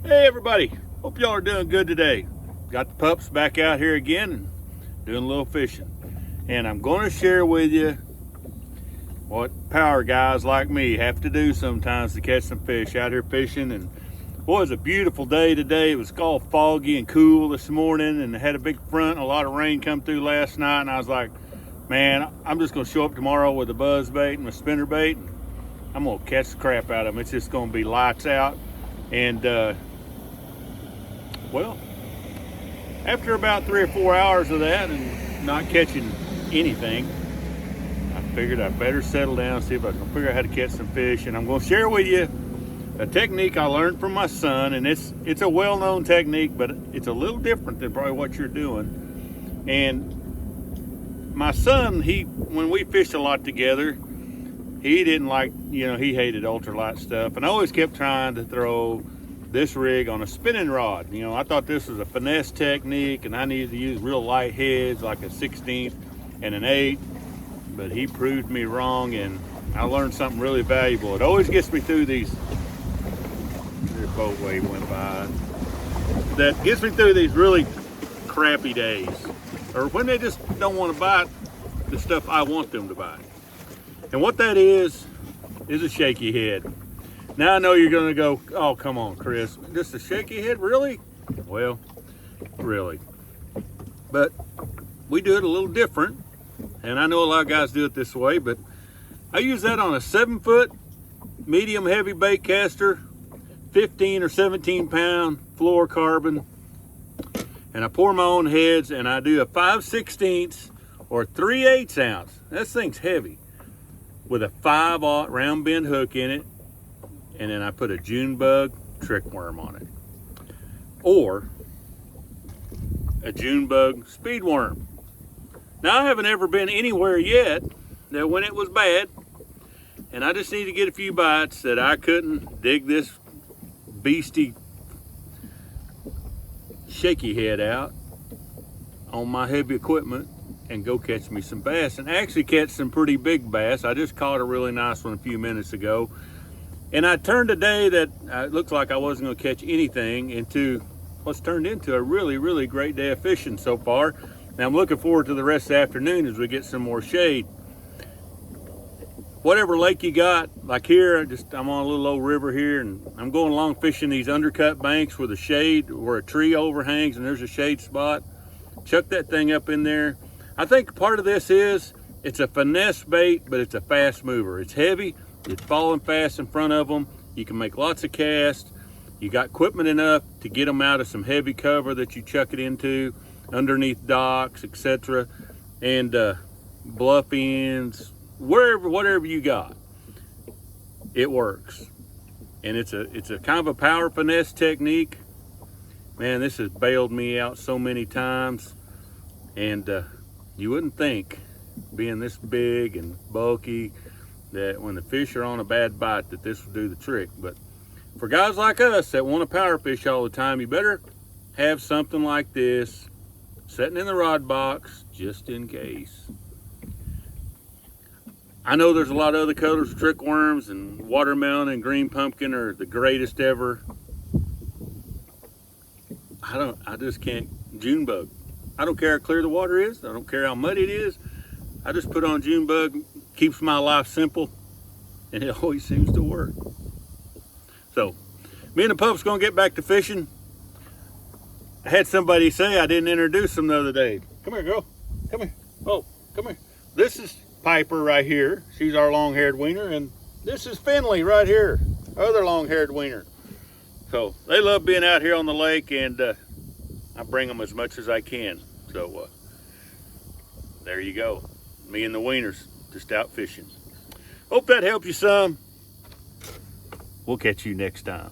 Hey everybody, hope y'all are doing good today. Got the pups back out here again and doing a little fishing. And I'm going to share with you what power guys like me have to do sometimes to catch some fish out here fishing. And boy, it's a beautiful day today. It was all foggy and cool this morning, and it had a big front. A lot of rain come through last night, and I was like, man, I'm just going to show up tomorrow with a buzz bait and a spinnerbait. I'm going to catch the crap out of them. It's just going to be lights out. And well, after about 3 or 4 hours of that and not catching anything, I figured I'd better settle down, see if I can figure out how to catch some fish. And I'm going to share with you a technique I learned from my son, and it's a well-known technique, but it's a little different than probably what you're doing. And my son, when we fished a lot together, he didn't like, he hated ultralight stuff, and I always kept trying to throw this rig on a spinning rod. I thought this was a finesse technique, and I needed to use real light heads like a 16th and an 8th, but he proved me wrong, and I learned something really valuable. It always gets me through these, their boat wave went by, that gets me through these really crappy days, or when they just don't want to bite the stuff I want them to bite. And what that is a shaky head. Now I know you're gonna go, oh, come on, Chris, just a shaky head, really? Well, really. But we do it a little different, and I know a lot of guys do it this way, but I use that on a 7-foot medium heavy bait caster, 15 or 17 pound fluorocarbon, and I pour my own heads, and I do a 5/16 or 3/8 ounce. That thing's heavy, with a 5/0 round bend hook in it. And then I put a June bug trick worm on it, or a June bug speed worm. Now, I haven't ever been anywhere yet that when it was bad, and I just need to get a few bites, that I couldn't dig this beastie shaky head out on my heavy equipment and go catch me some bass, and actually catch some pretty big bass. I just caught a really nice one a few minutes ago. And I turned a day that it looked like I wasn't going to catch anything into what's turned into a really, really great day of fishing so far. Now I'm looking forward to the rest of the afternoon as we get some more shade. Whatever lake you got, like here, I'm on a little old river here, and I'm going along fishing these undercut banks with a shade, where a tree overhangs and there's a shade spot. Chuck that thing up in there. I think part of this is, it's a finesse bait, but it's a fast mover. It's heavy. It's falling fast in front of them. You can make lots of casts. You got equipment enough to get them out of some heavy cover that you chuck it into, underneath docks, etc., and bluff ends, whatever you got. It works, and it's a kind of a power finesse technique. Man, this has bailed me out so many times, and you wouldn't think, being this big and bulky, that when the fish are on a bad bite that this will do the trick. But for guys like us that want to power fish all the time, you better have something like this sitting in the rod box just in case. I know there's a lot of other colors, trick worms and watermelon and green pumpkin are the greatest ever. I just can't. June bug. I don't care how clear the water is. I don't care how muddy it is. I just put on June bug. Keeps my life simple, and it always seems to work. So, me and the pups gonna get back to fishing. I had somebody say I didn't introduce them the other day. Come here, girl. Come here. Oh, come here. This is Piper right here. She's our long-haired wiener, and this is Finley right here, other long-haired wiener. So they love being out here on the lake, and I bring them as much as I can. So there you go. Me and the wieners just out fishing. Hope that helps you some. We'll catch you next time.